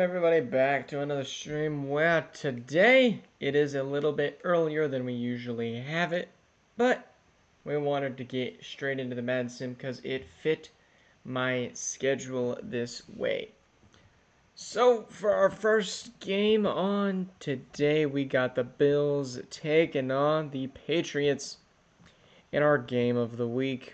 Welcome everybody back to another stream where today it is a little bit earlier than we usually have it, but we wanted to get straight into the Madden Sim because it fit my schedule this way. So for our first game on today, we got the Bills taking on the Patriots in our game of the week.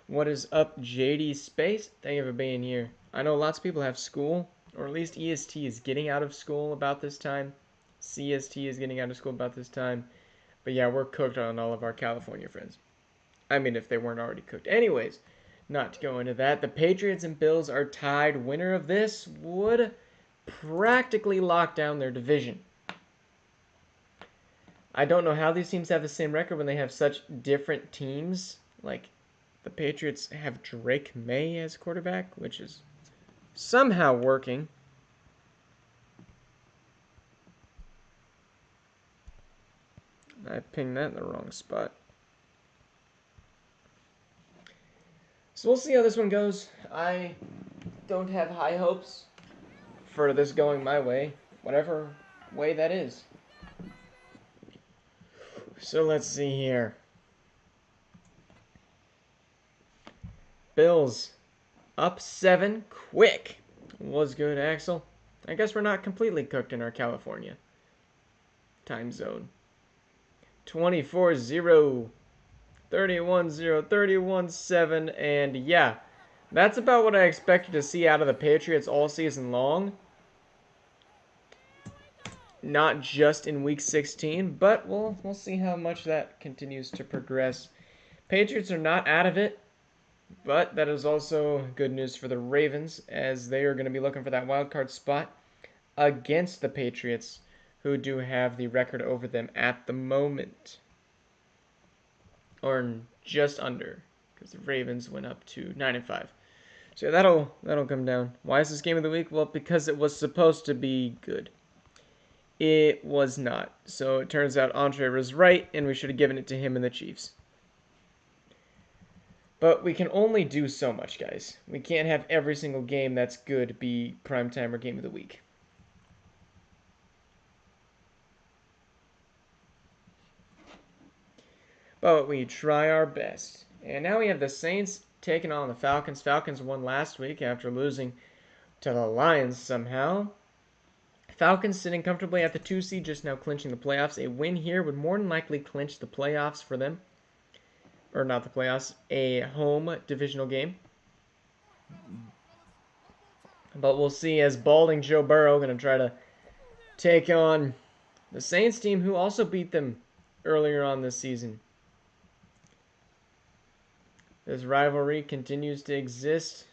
What is up, JD Space? Thank you for being here. I know lots of people have school, or at least EST is getting out of school about this time. CST is getting out of school about this time. But yeah, we're cooked on all of our California friends. I mean, if they weren't already cooked. Anyways, not to go into that. The Patriots and Bills are tied. Winner of this would practically lock down their division. I don't know how these teams have the same record when they have such different teams. Like, the Patriots have Drake May as quarterback, which is somehow working. I pinged that in the wrong spot. So we'll see how this one goes. I don't have high hopes for this going my way, whatever way that is. So let's see here. Bills up 7 quick. Was good, Axel. I guess we're not completely cooked in our California time zone. 24-0, 31-0, 31-7, and yeah, that's about what I expected to see out of the Patriots all season long. Not just in Week 16, but we'll see how much that continues to progress. Patriots are not out of it, but that is also good news for the Ravens, as they are going to be looking for that wild card spot against the Patriots, who do have the record over them at the moment. Or just under, because the Ravens went up to 9-5. So that'll come down. Why is this game of the week? Well, because it was supposed to be good. It was not. So it turns out Andre was right, and we should have given it to him and the Chiefs. But we can only do so much, guys. We can't have every single game that's good be primetime or game of the week. But we try our best. And now we have the Saints taking on the Falcons. Falcons won last week after losing to the Lions somehow. Falcons sitting comfortably at the 2 seed, just now clinching the playoffs. A win here would more than likely clinch the playoffs for them. Or not the playoffs, a home divisional game. But we'll see, as balding Joe Burrow going to try to take on the Saints team, who also beat them earlier on this season. This rivalry continues to exist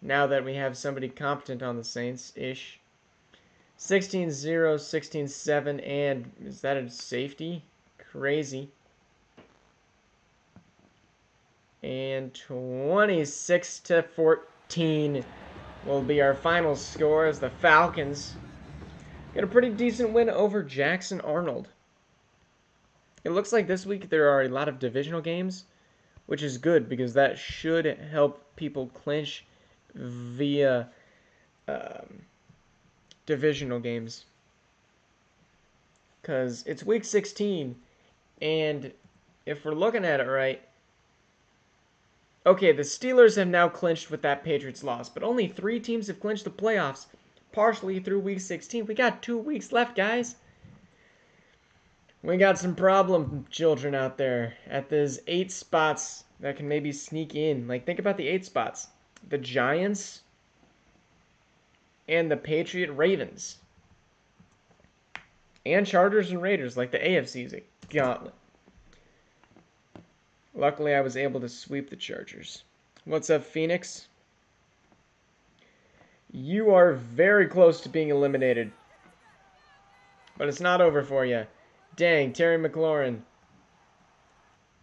now that we have somebody competent on the Saints-ish. 16-0, 16-7, and is that a safety? Crazy. And 26-14 will be our final score as the Falcons get a pretty decent win over Jackson Arnold. It looks like this week there are a lot of divisional games, which is good because that should help people clinch via divisional games. Because it's week 16, and if we're looking at it right, okay, the Steelers have now clinched with that Patriots loss, but only 3 teams have clinched the playoffs partially through week 16. We got 2 weeks left, guys. We got some problem children out there at those 8 spots that can maybe sneak in. Like, think about the 8 spots. The Giants and the Patriot Ravens. And Chargers and Raiders, like the AFC's a gauntlet. Luckily, I was able to sweep the Chargers. What's up, Phoenix? You are very close to being eliminated. But it's not over for you. Dang, Terry McLaurin.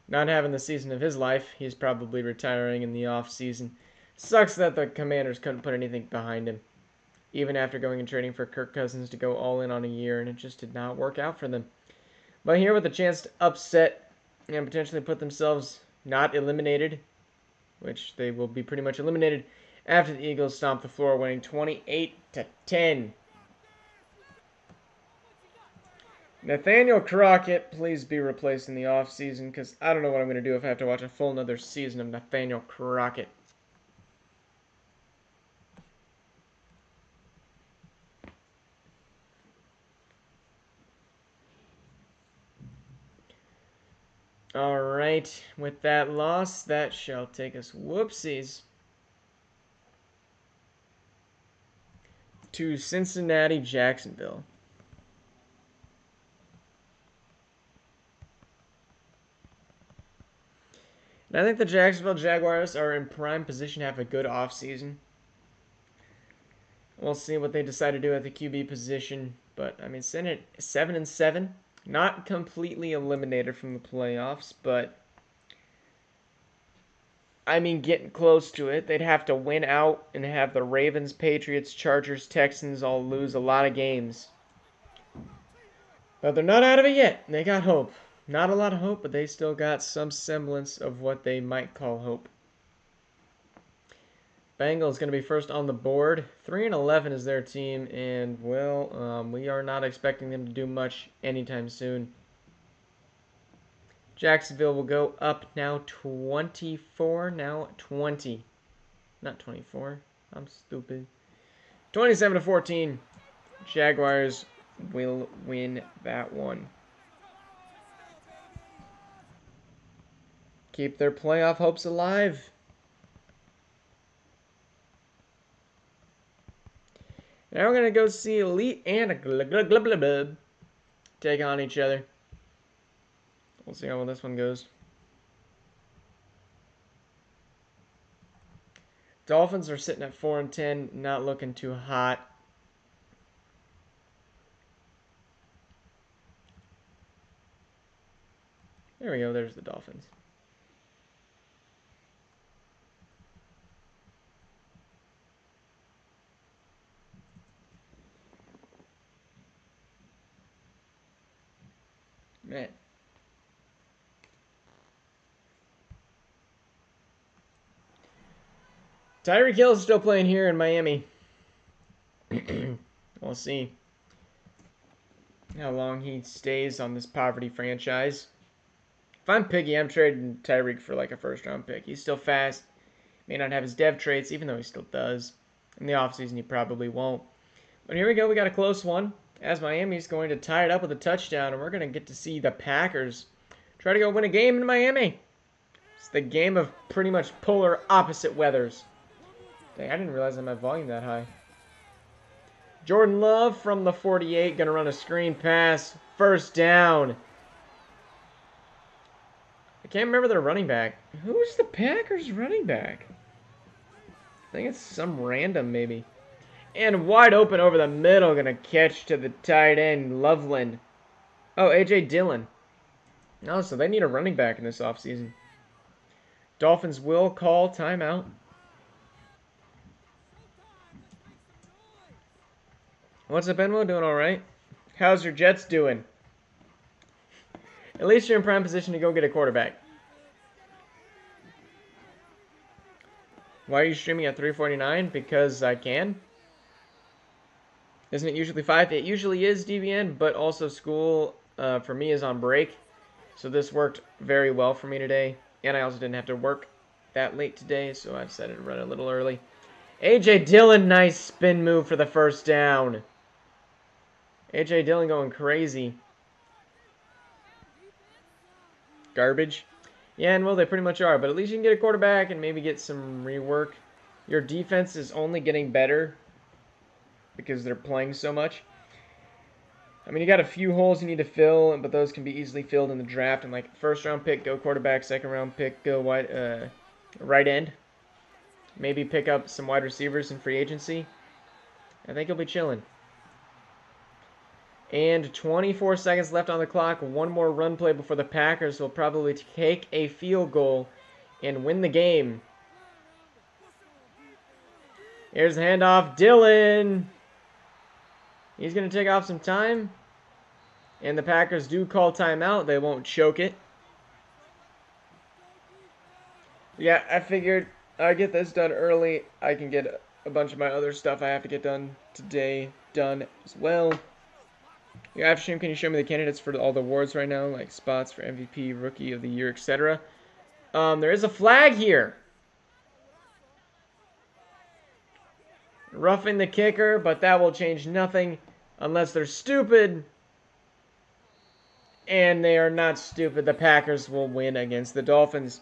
Not having the season of his life. He's probably retiring in the off-season. Sucks that the Commanders couldn't put anything behind him. Even after going and trading for Kirk Cousins to go all in on a year, and it just did not work out for them. But here with a chance to upset and potentially put themselves not eliminated, which they will be pretty much eliminated, after the Eagles stomped the floor, winning 28-10. Nathaniel Crockett, please be replaced in the offseason, because I don't know what I'm going to do if I have to watch a full another season of Nathaniel Crockett. All right, with that loss, that shall take us, whoopsies, to Cincinnati, Jacksonville. And I think the Jacksonville Jaguars are in prime position to have a good offseason. We'll see what they decide to do at the QB position. But, I mean, 7-7. Not completely eliminated from the playoffs, but, I mean, getting close to it. They'd have to win out and have the Ravens, Patriots, Chargers, Texans all lose a lot of games. But they're not out of it yet. They got hope. Not a lot of hope, but they still got some semblance of what they might call hope. Bengals going to be first on the board. 3-11 is their team, and, well, we are not expecting them to do much anytime soon. Jacksonville will go up now 24, now 20. Not 24. I'm stupid. 27-14. Jaguars will win that one. Keep their playoff hopes alive. Now we're going to go see Elite and take on each other. We'll see how well this one goes. Dolphins are sitting at 4-10, not looking too hot. There we go, there's the Dolphins. Man. Tyreek Hill is still playing here in Miami. We'll see how long he stays on this poverty franchise. If I'm picky, I'm trading Tyreek for like a first-round pick. He's still fast. May not have his dev traits, even though he still does. In the offseason, he probably won't. But here we go. We got a close one, as Miami's going to tie it up with a touchdown, and we're going to get to see the Packers try to go win a game in Miami. It's the game of pretty much polar opposite weathers. Dang, I didn't realize I had my volume that high. Jordan Love from the 48, going to run a screen pass. First down. I can't remember their running back. Who's the Packers running back? I think it's some random maybe. And wide open over the middle, going to catch to the tight end, Loveland. Oh, A.J. Dillon. Oh, so they need a running back in this offseason. Dolphins will call timeout. What's up, Benwo? Doing all right? How's your Jets doing? At least you're in prime position to go get a quarterback. Why are you streaming at 3:49? Because I can. Isn't it usually 5? It usually is, DBN, but also school for me is on break. So this worked very well for me today. And I also didn't have to work that late today, so I decided to run a little early. A.J. Dillon, nice spin move for the first down. A.J. Dillon going crazy. Garbage. Yeah, and well, they pretty much are. But at least you can get a quarterback and maybe get some rework. Your defense is only getting better because they're playing so much. I mean, you got a few holes you need to fill, but those can be easily filled in the draft. And like first-round pick, go quarterback. Second-round pick, go right end. Maybe pick up some wide receivers in free agency. I think you'll be chilling. And 24 seconds left on the clock. One more run play before the Packers will probably take a field goal and win the game. Here's the handoff. Dillon. He's going to take off some time. And the Packers do call timeout. They won't choke it. Yeah, I figured I get this done early, I can get a bunch of my other stuff I have to get done today done as well. Your after stream, can you show me the candidates for all the awards right now, like spots for MVP, Rookie of the Year, etc.? There is a flag here. Roughing the kicker, but that will change nothing unless they're stupid. And they are not stupid. The Packers will win against the Dolphins.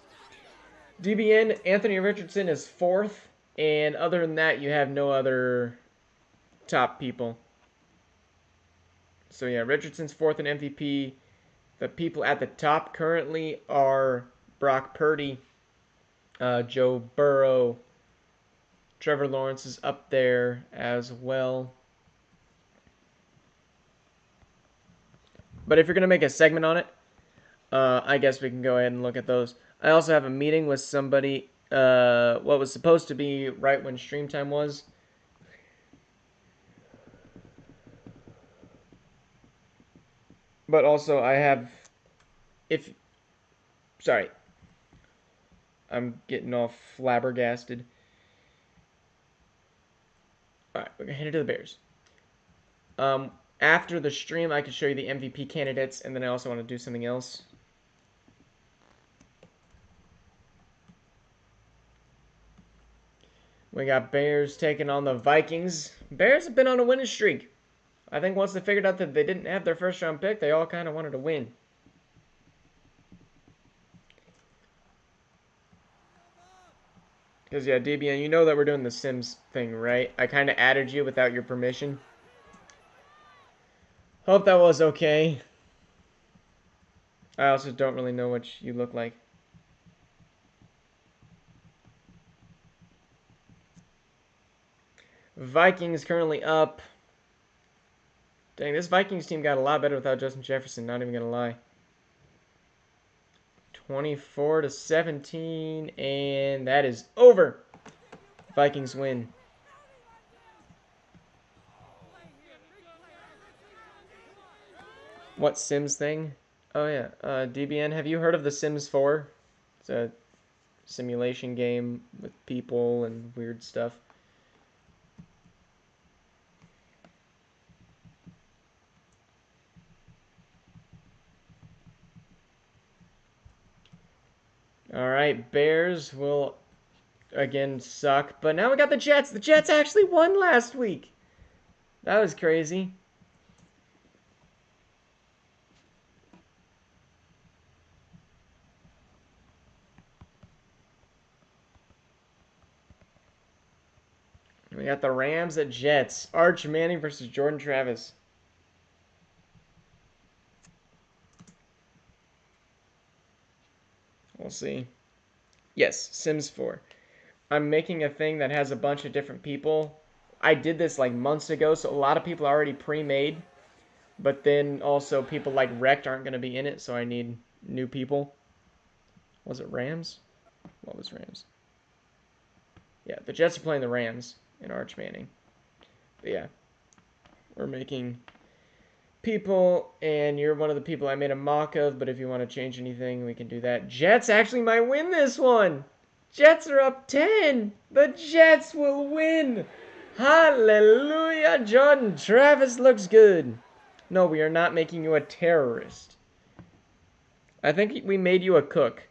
DBN, Anthony Richardson is 4th. And other than that, you have no other top people. So yeah, Richardson's 4th in MVP. The people at the top currently are Brock Purdy, Joe Burrow. Trevor Lawrence is up there as well. But if you're going to make a segment on it, I guess we can go ahead and look at those. I also have a meeting with somebody, what was supposed to be right when stream time was. But also I have, sorry, I'm getting all flabbergasted. Alright, we're going to hand it to the Bears. After the stream, I can show you the MVP candidates, and then I also want to do something else. We got Bears taking on the Vikings. Bears have been on a winning streak. I think once they figured out that they didn't have their first round pick, they all kind of wanted to win. Because, yeah, DBN, you know that we're doing the Sims thing, right? I kind of added you without your permission. Hope that was okay. I also don't really know what you look like. Vikings currently up. Dang, this Vikings team got a lot better without Justin Jefferson, not even going to lie. 24-17, and that is over. Vikings win. What Sims thing? Oh yeah, DBN, have you heard of The Sims 4? It's a simulation game with people and weird stuff. Alright, Bears will again suck, but now we got the Jets. The Jets actually won last week. That was crazy. We got the Rams at Jets. Arch Manning versus Jordan Travis. We'll see. Yes, Sims 4. I'm making a thing that has a bunch of different people. I did this like months ago, so a lot of people are already pre-made. But then also people like Wrecked aren't going to be in it, so I need new people. Was it Rams? What was Rams? Yeah, the Jets are playing the Rams in Arch Manning. But yeah, we're making people, and you're one of the people I made a mock of, but if you want to change anything, we can do that. Jets actually might win this one. Jets are up 10. The Jets will win. Hallelujah. Jordan Travis looks good. No, we are not making you a terrorist. I think we made you a cook.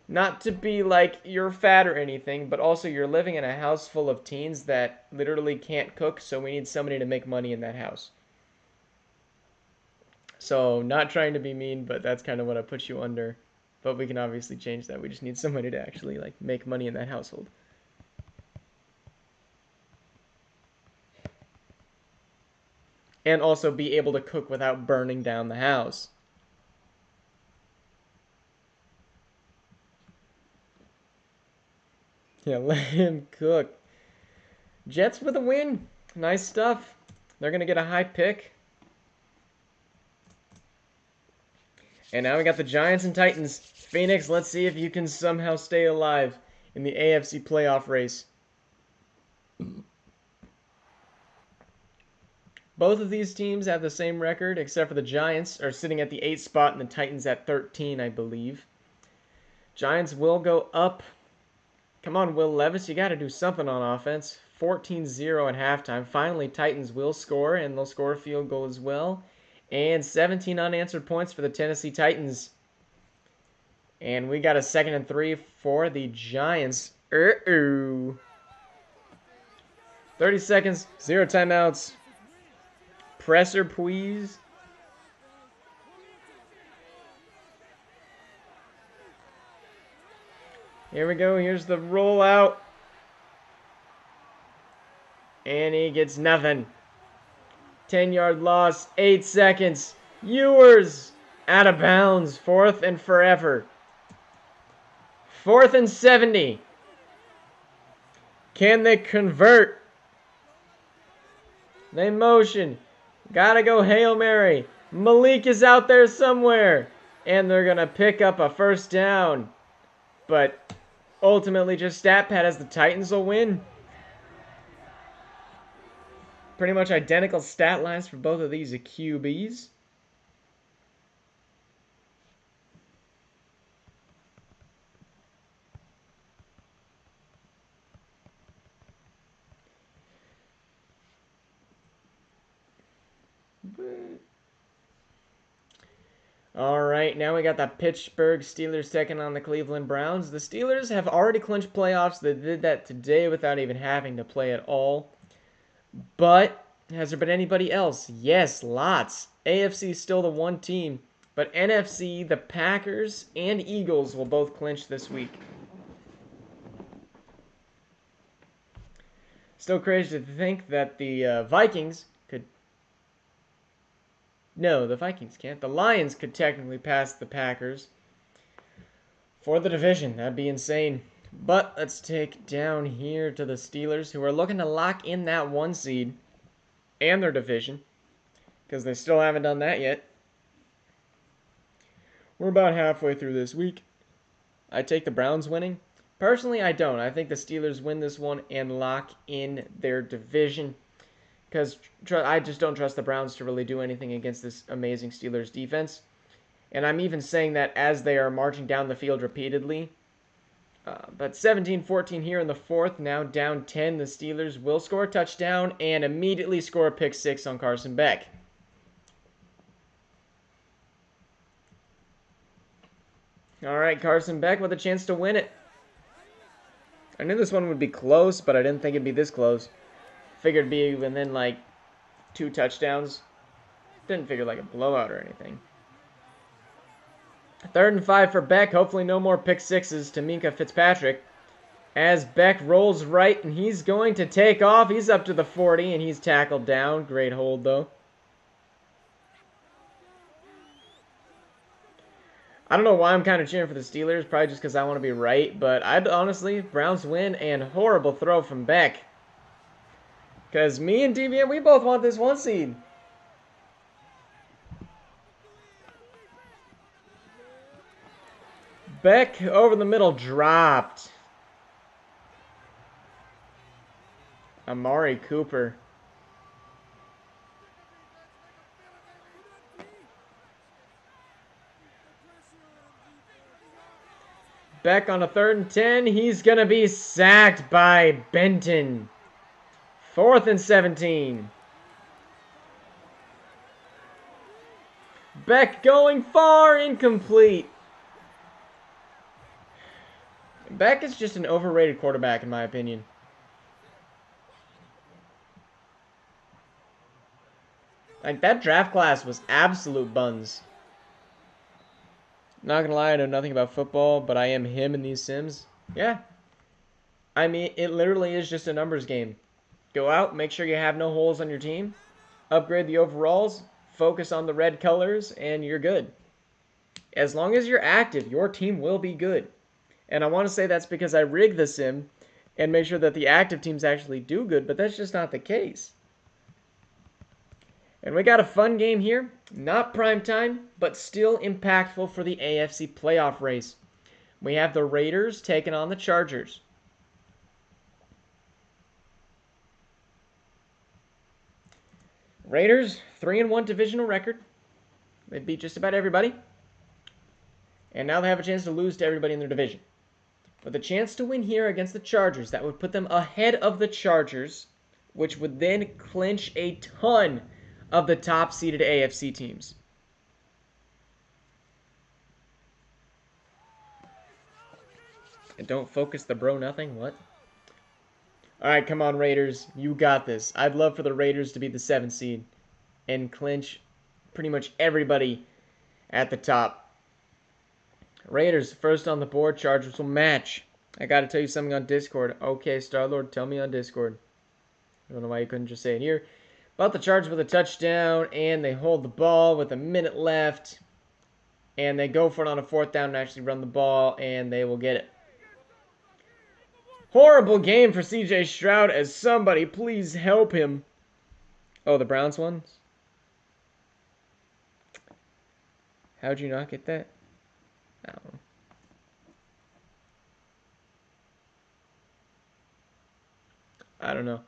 Not to be like you're fat or anything, but also you're living in a house full of teens that literally can't cook, so we need somebody to make money in that house. So, not trying to be mean, but that's kind of what I put you under. But we can obviously change that. We just need somebody to actually like make money in that household. And also be able to cook without burning down the house. Yeah, let him cook. Jets with a win. Nice stuff. They're going to get a high pick. And now we got the Giants and Titans. Phoenix, let's see if you can somehow stay alive in the AFC playoff race. Both of these teams have the same record, except for the Giants are sitting at the 8th spot and the Titans at 13, I believe. Giants will go up. Come on, Will Levis. You got to do something on offense. 14-0 at halftime. Finally, Titans will score, and they'll score a field goal as well. And 17 unanswered points for the Tennessee Titans. And we got a 2nd and 3 for the Giants. 30 seconds, 0 timeouts. Presser, please. Here we go. Here's the rollout. And he gets nothing. 10-yard loss. 8 seconds. Ewers out of bounds. 4th and forever. 4th and 70. Can they convert? They motion. Gotta go Hail Mary. Malik is out there somewhere. And they're going to pick up a first down. But ultimately just stat pad as the Titans will win. Pretty much identical stat lines for both of these QBs. All right, now we got the Pittsburgh Steelers taking on the Cleveland Browns. The Steelers have already clinched playoffs. They did that today without even having to play at all. But has there been anybody else? Yes, lots. AFC is still the one team, but NFC, the Packers and Eagles will both clinch this week. Still crazy to think that the Vikings could... No, the Vikings can't. The Lions could technically pass the Packers for the division. That'd be insane. But let's take down here to the Steelers, who are looking to lock in that 1 seed and their division, because they still haven't done that yet. We're about halfway through this week. I take the Browns winning. Personally, I don't. I think the Steelers win this one and lock in their division, because I just don't trust the Browns to really do anything against this amazing Steelers defense. And I'm even saying that as they are marching down the field repeatedly. But 17-14 here in the 4th. Now down 10. The Steelers will score a touchdown and immediately score a pick 6 on Carson Beck. All right, Carson Beck with a chance to win it. I knew this one would be close, but I didn't think it'd be this close. Figured it'd be within like 2 touchdowns. Didn't figure like a blowout or anything. 3rd and 5 for Beck. Hopefully no more pick 6s to Minkah Fitzpatrick. As Beck rolls right, and he's going to take off. He's up to the 40, and he's tackled down. Great hold, though. I don't know why I'm kind of cheering for the Steelers. Probably just because I want to be right. But I'd honestly, Browns win, and horrible throw from Beck. Because me and DBM, we both want this 1 seed. Beck over the middle, dropped. Amari Cooper. Beck on a 3rd and 10. He's going to be sacked by Benton. 4th and 17. Beck going far, incomplete. Beck is just an overrated quarterback, in my opinion. Like, that draft class was absolute buns. Not gonna lie, I know nothing about football, but I am him in these sims. Yeah. I mean, it literally is just a numbers game. Go out, make sure you have no holes on your team, upgrade the overalls, focus on the red colors, and you're good. As long as you're active, your team will be good. And I want to say that's because I rig the sim and make sure that the active teams actually do good, but that's just not the case. And we got a fun game here. Not prime time, but still impactful for the AFC playoff race. We have the Raiders taking on the Chargers. Raiders, 3-1 divisional record. They beat just about everybody. And now they have a chance to lose to everybody in their division. with a chance to win here against the Chargers. That would put them ahead of the Chargers, which would then clinch a ton of the top-seeded AFC teams. And don't focus the bro nothing? What? Alright, come on, Raiders. You got this. I'd love for the Raiders to be the 7th seed and clinch pretty much everybody at the top. Raiders first on the board. Chargers will match. I gotta tell you something on Discord. Okay, Starlord, tell me on Discord. I don't know why you couldn't just say it here. But the Chargers with a touchdown, and they hold the ball with a minute left. And they go for it on a 4th down and actually run the ball, and they will get it. Horrible game for CJ Stroud, as somebody please help him. Oh, the Browns ones? How'd you not get that? I don't know. I don't know.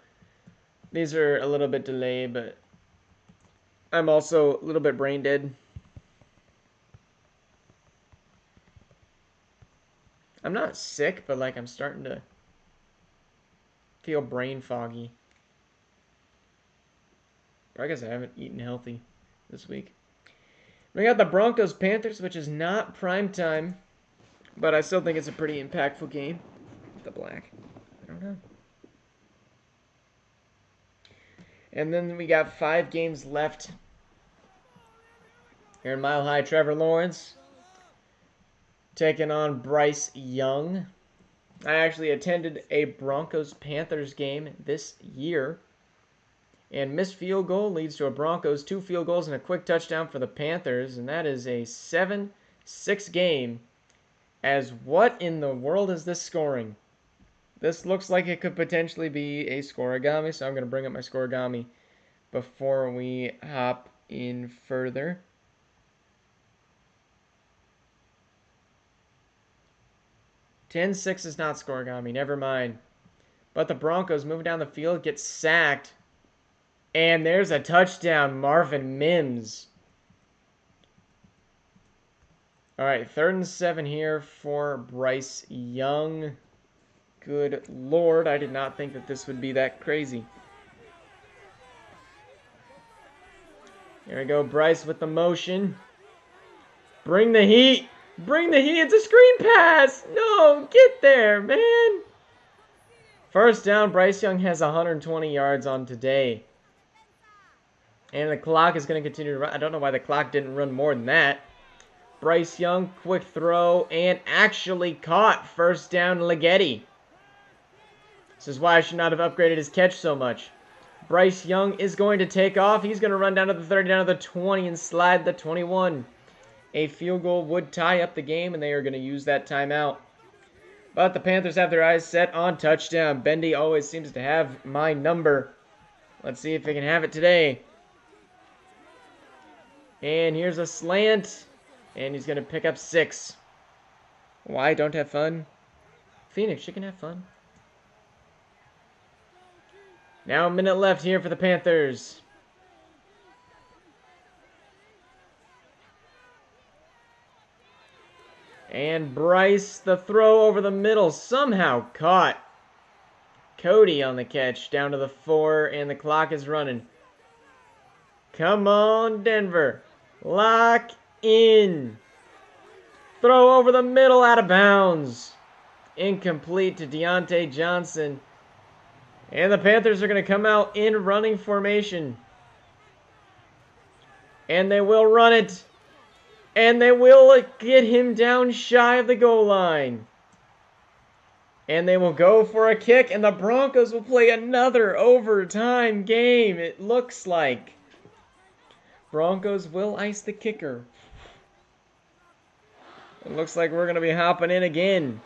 These are a little bit delayed, but I'm also a little bit brain dead. I'm not sick, but like I'm starting to feel brain foggy. I guess I haven't eaten healthy this week. We got the Broncos-Panthers, which is not prime time, but I still think it's a pretty impactful game. The black. I don't know. And then we got 5 games left. Here in Mile High, Trevor Lawrence taking on Bryce Young. I actually attended a Broncos-Panthers game this year. And missed field goal leads to a Broncos 2 field goals and a quick touchdown for the Panthers. And that is a 7-6 game. As what in the world is this scoring? This looks like it could potentially be a scorigami. So I'm going to bring up my scorigami before we hop in further. (10-6) is not scorigami. Never mind. But the Broncos moving down the field get sacked. And there's a touchdown, Marvin Mims. All right, 3rd and 7 here for Bryce Young. Good Lord, I did not think that this would be that crazy. Here we go, Bryce with the motion. Bring the heat. Bring the heat. It's a screen pass. No, get there, man. First down, Bryce Young has 120 yards on today. And the clock is going to continue to run. I don't know why the clock didn't run more than that. Bryce Young, quick throw, and actually caught. First down, Ligeti. This is why I should not have upgraded his catch so much. Bryce Young is going to take off. He's going to run down to the 30, down to the 20, and slide the 21. A field goal would tie up the game, and they are going to use that timeout. But the Panthers have their eyes set on touchdown. Bendy always seems to have my number. Let's see if he can have it today. And here's a slant. And he's going to pick up 6. Why don't have fun? Phoenix, you can have fun. Now a minute left here for the Panthers. And Bryce, the throw over the middle, somehow caught. Cody on the catch, down to the 4, and the clock is running. Come on, Denver. Lock in. Throw over the middle, out of bounds. Incomplete to Deontay Johnson. And the Panthers are going to come out in running formation. And they will run it. And they will get him down shy of the goal line. And they will go for a kick. And the Broncos will play another overtime game, it looks like. Broncos will ice the kicker. It looks like we're going to be hopping in again.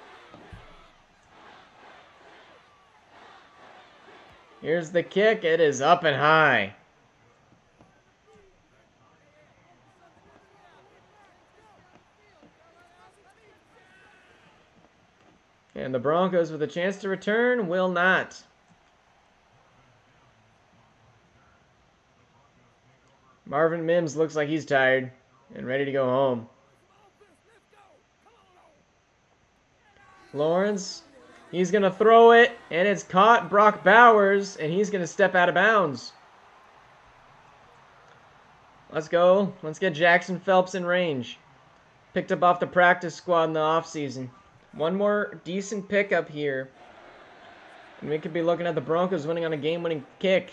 Here's the kick. It is up and high. And the Broncos with a chance to return will not. Marvin Mims looks like he's tired and ready to go home. Lawrence. He's going to throw it, and it's caught Brock Bowers, and he's going to step out of bounds. Let's go. Let's get Jackson Phelps in range. Picked up off the practice squad in the offseason. One more decent pickup here. And we could be looking at the Broncos winning on a game-winning kick.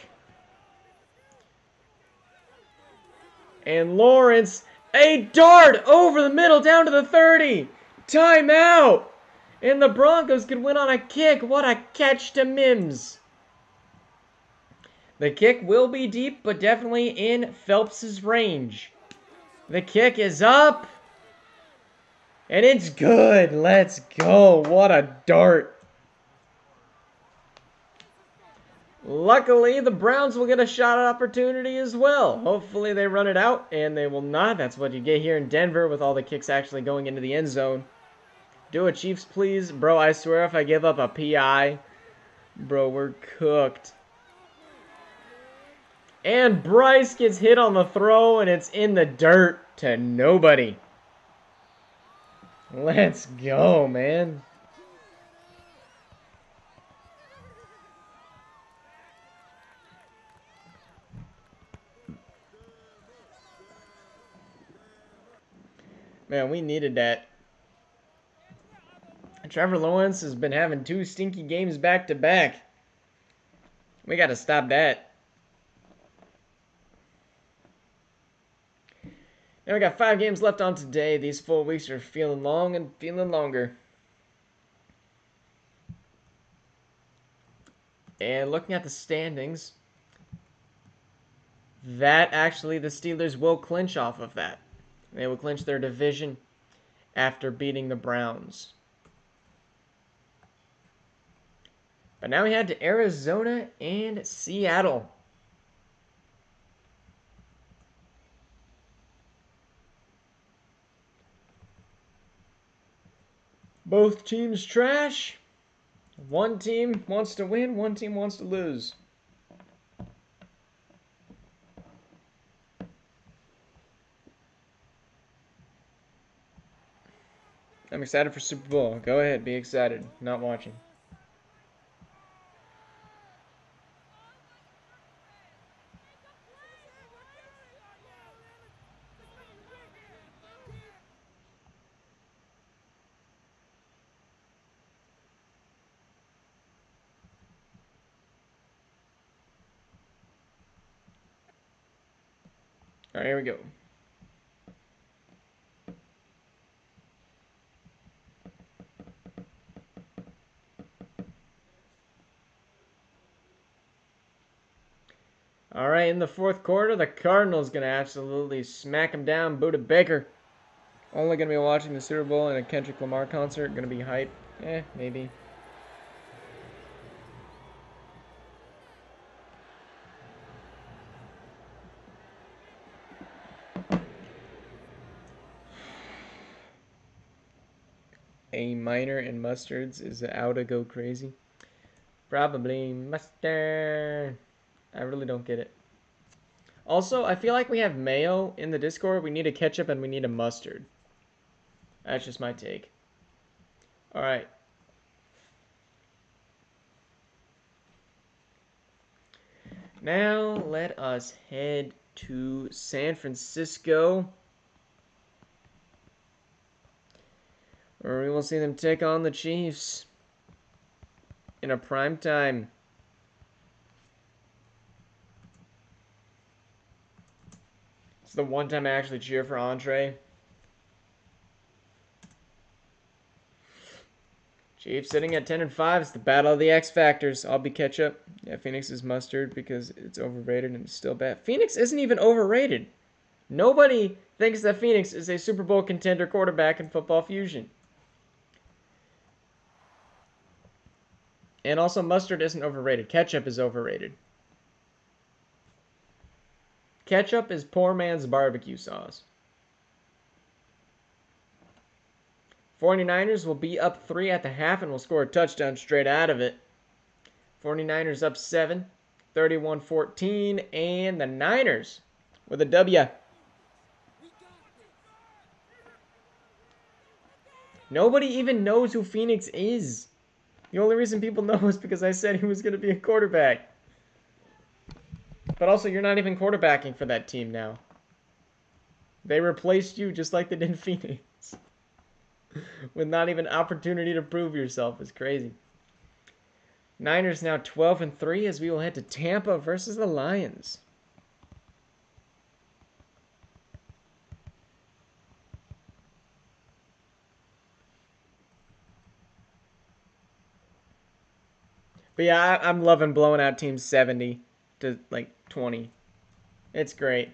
And Lawrence, a dart over the middle down to the 30. Timeout. And the Broncos could win on a kick. What a catch to Mims. The kick will be deep, but definitely in Phelps' range. The kick is up. And it's good. Let's go. What a dart. Luckily, the Browns will get a shot at opportunity as well. Hopefully they run it out, and they will not. That's what you get here in Denver with all the kicks actually going into the end zone. Do it, Chiefs, please. Bro, I swear if I give up a PI, bro, we're cooked. And Bryce gets hit on the throw, and it's in the dirt to nobody. Let's go, man. Man, we needed that. Trevor Lawrence has been having 2 stinky games back to back. We got to stop that. Now we got 5 games left on today. These 4 weeks are feeling long and feeling longer. And looking at the standings, that actually the Steelers will clinch off of that. They will clinch their division after beating the Browns. But now we head to Arizona and Seattle. Both teams trash. One team wants to win, one team wants to lose. I'm excited for Super Bowl. Go ahead, be excited. Not watching. All right, here we go. All right, in the 4th quarter, the Cardinals going to absolutely smack him down. Buda Baker. Only going to be watching the Super Bowl and a Kendrick Lamar concert. Going to be hype. Maybe. A minor in mustards is out to go crazy. Probably mustard. I really don't get it. Also, I feel like we have mayo in the Discord. We need a ketchup and we need a mustard. That's just my take. All right. Now let us head to San Francisco, where we will see them take on the Chiefs in a prime time. It's the one time I actually cheer for Andre. Chiefs sitting at 10-5. It's the battle of the X Factors. I'll be ketchup. Yeah, Phoenix is mustard because it's overrated and it's still bad. Phoenix isn't even overrated. Nobody thinks that Phoenix is a Super Bowl contender quarterback in Football Fusion. And also, mustard isn't overrated. Ketchup is overrated. Ketchup is poor man's barbecue sauce. 49ers will be up 3 at the half and will score a touchdown straight out of it. 49ers up 7, 31-14, and the Niners with a W. Nobody even knows who Phoenix is. The only reason people know is because I said he was going to be a quarterback. But also, you're not even quarterbacking for that team now. They replaced you just like they did in Phoenix. With not even opportunity to prove yourself. It's crazy. Niners now 12-3 as we will head to Tampa versus the Lions. But yeah, I'm loving blowing out teams 70 to like 20. It's great.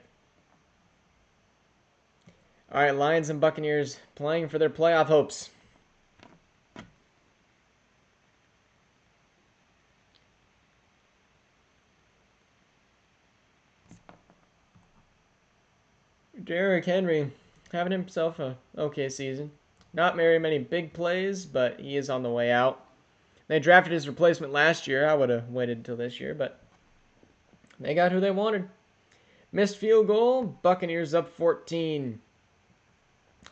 All right, Lions and Buccaneers playing for their playoff hopes. Derrick Henry having himself a okay season. Not very many big plays, but he is on the way out. They drafted his replacement last year. I would have waited until this year, but they got who they wanted. Missed field goal. Buccaneers up 14.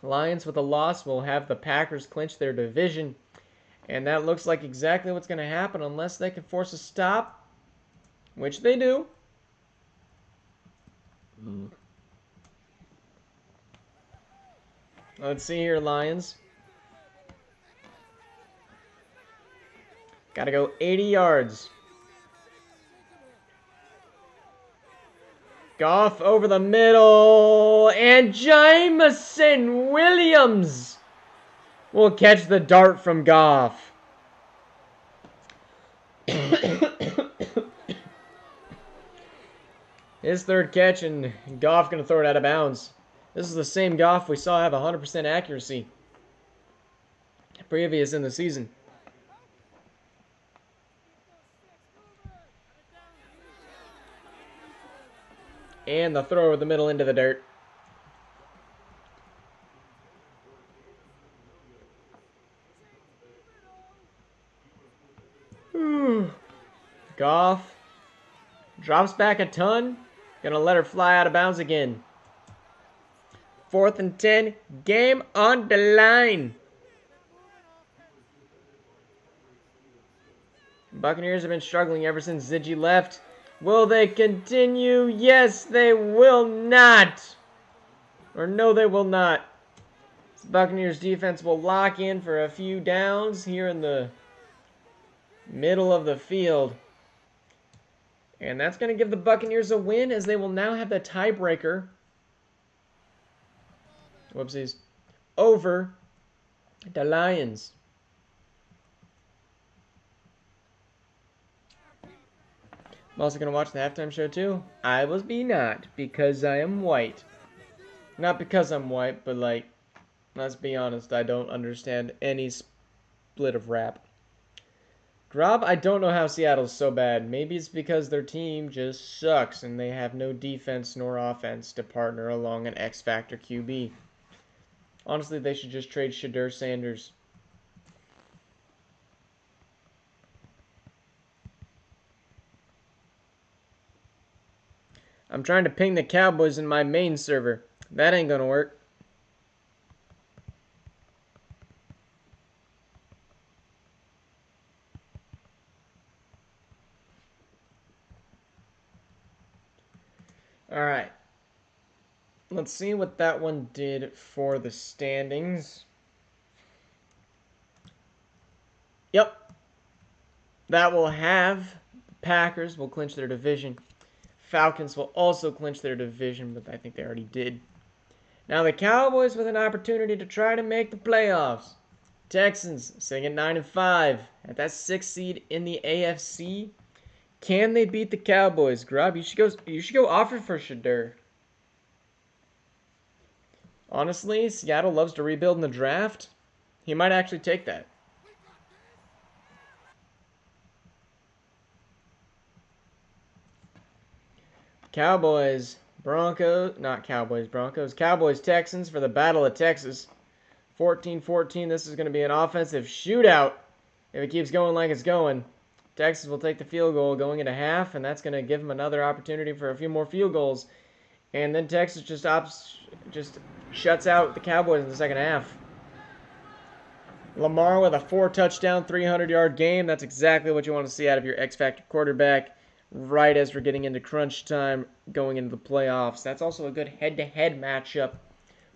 Lions with a loss will have the Packers clinch their division. And that looks like exactly what's going to happen unless they can force a stop, which they do. Let's see here, Lions. Got to go 80 yards. Goff over the middle. And Jameson Williams will catch the dart from Goff. His third catch, and Goff going to throw it out of bounds. This is the same Goff we saw have 100% accuracy previous in the season. And the throw over the middle into the dirt. Goff drops back a ton. Gonna let her fly out of bounds again. 4th and 10. Game on the line. Buccaneers have been struggling ever since Ziggy left. Will they continue? Yes, they will not. Or no, they will not. The Buccaneers defense will lock in for a few downs here in the middle of the field. And that's going to give the Buccaneers a win as they will now have the tiebreaker. Whoopsies. Over the Lions. I'm also going to watch the halftime show too. I will be not because I am white. Not because I'm white, but like, let's be honest, I don't understand any split of rap. Rob, I don't know how Seattle's so bad. Maybe it's because their team just sucks and they have no defense nor offense to partner along an X-Factor QB. Honestly, they should just trade Shadur Sanders. I'm trying to ping the Cowboys in my main server. That ain't gonna work. Alright. Let's see what that one did for the standings. Yep. That will have the Packers will clinch their division. Falcons will also clinch their division, but I think they already did. Now the Cowboys with an opportunity to try to make the playoffs. Texans sitting at 9-5 at that 6th seed in the AFC. Can they beat the Cowboys? Grub, you should go offer for Shadur. Honestly, Seattle loves to rebuild in the draft. He might actually take that. Cowboys, Broncos, not Cowboys, Broncos. Cowboys, Texans for the Battle of Texas. 14-14. This is going to be an offensive shootout if it keeps going like it's going. Texas will take the field goal going into half, and that's going to give them another opportunity for a few more field goals. And then Texas just shuts out the Cowboys in the second half. Lamar with a 4-touchdown, 300-yard game. That's exactly what you want to see out of your X-Factor quarterback right as we're getting into crunch time going into the playoffs. That's also a good head-to-head matchup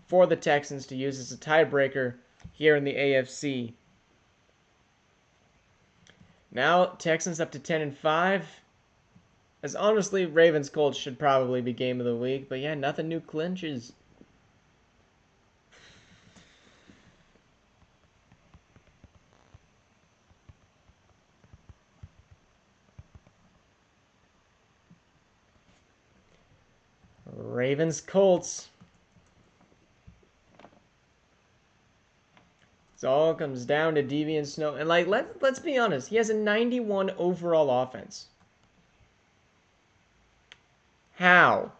for the Texans to use as a tiebreaker here in the AFC. Now, Texans up to 10-5. As honestly, Ravens-Colts should probably be game of the week. But yeah, nothing new clinches. Ravens-Colts. It all comes down to Deviant Snow. And like, let's be honest, he has a 91 overall offense. How?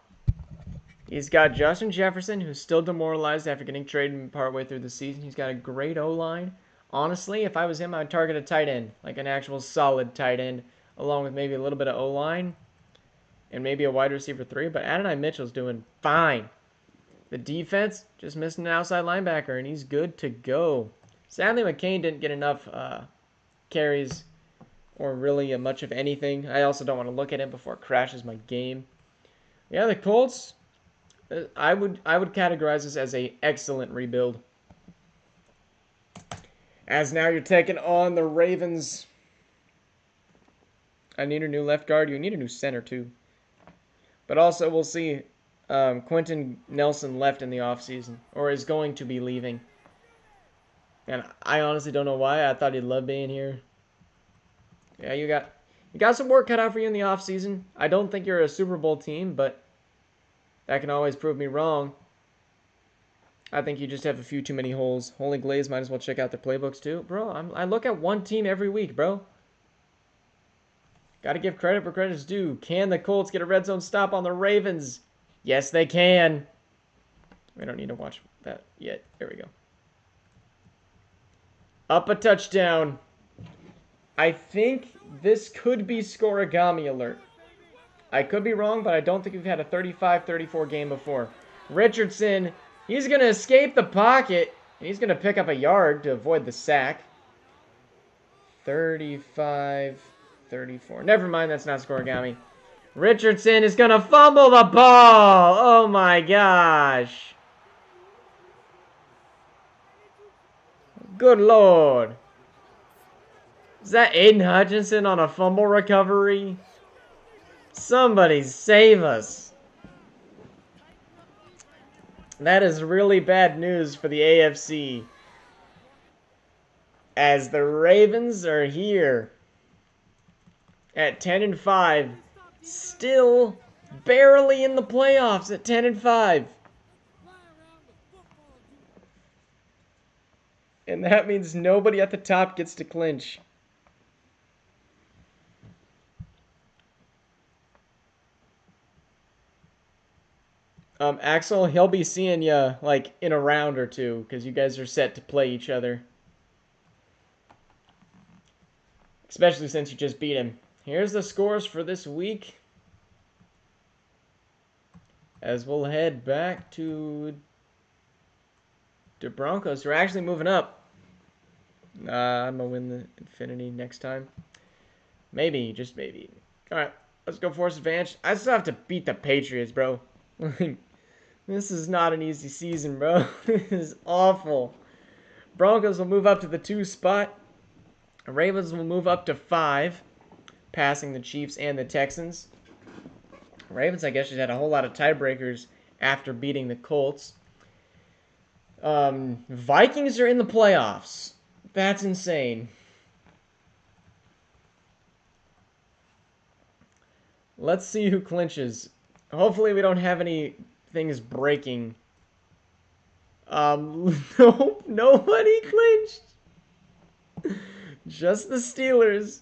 He's got Justin Jefferson, who's still demoralized after getting traded partway through the season. He's got a great O-line. Honestly, if I was him, I'd target a tight end, like an actual solid tight end, along with maybe a little bit of O-line and maybe a wide receiver 3. But Adonai Mitchell's doing fine. The defense just missed an outside linebacker, and he's good to go. Sadly, McCain didn't get enough carries or really much of anything. I also don't want to look at him before it crashes my game. Yeah, the Colts, I would categorize this as a excellent rebuild. As now you're taking on the Ravens. I need a new left guard. You need a new center too. But also we'll see Quentin Nelson left in the offseason, or is going to be leaving. And I honestly don't know why. I thought he'd love being here. Yeah, you got some work cut out for you in the offseason. I don't think you're a Super Bowl team, but that can always prove me wrong. I think you just have a few too many holes. Holy Glaze might as well check out the playbooks too. Bro, I look at one team every week, bro. Got to give credit where credit's due. Can the Colts get a red zone stop on the Ravens? Yes, they can. We don't need to watch that yet. There we go. Up a touchdown. I think this could be scoregami alert. I could be wrong, but I don't think we've had a 35-34 game before. Richardson, he's going to escape the pocket, and he's going to pick up a yard to avoid the sack. 35-34. Never mind, that's not scoregami. Richardson is going to fumble the ball. Oh, my gosh. Good Lord. Is that Aiden Hutchinson on a fumble recovery? Somebody save us. That is really bad news for the AFC. As the Ravens are here at 10-5, still barely in the playoffs at 10-5. And that means nobody at the top gets to clinch. Axel, he'll be seeing you like in a round or two because you guys are set to play each other. Especially since you just beat him. Here's the scores for this week. As we'll head back to the Broncos. We're actually moving up. I'm going to win the Infinity next time. Maybe, just maybe. Alright, let's go force advantage. I still have to beat the Patriots, bro. This is not an easy season, bro. This is awful. Broncos will move up to the 2 spot. Ravens will move up to 5, passing the Chiefs and the Texans. Ravens, I guess, just had a whole lot of tiebreakers after beating the Colts. Vikings are in the playoffs. That's insane. Let's see who clinches. Hopefully we don't have any things breaking. Nope, nobody clinched. Just the Steelers.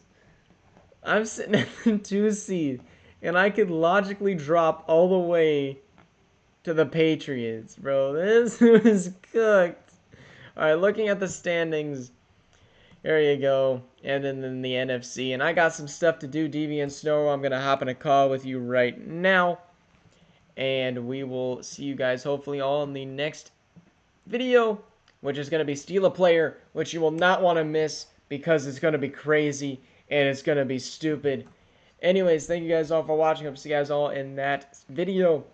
I'm sitting at the 2 seed, and I could logically drop all the way to the Patriots, bro. This is cooked. All right, looking at the standings. There you go. And then in the NFC. And I got some stuff to do, Deviant Snow. I'm going to hop in a call with you right now. And we will see you guys hopefully all in the next video. which is going to be steal a player, which you will not want to miss because it's going to be crazy and it's going to be stupid. Anyways, thank you guys all for watching. Hope to see you guys all in that video.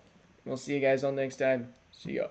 We'll see you guys all next time. See ya.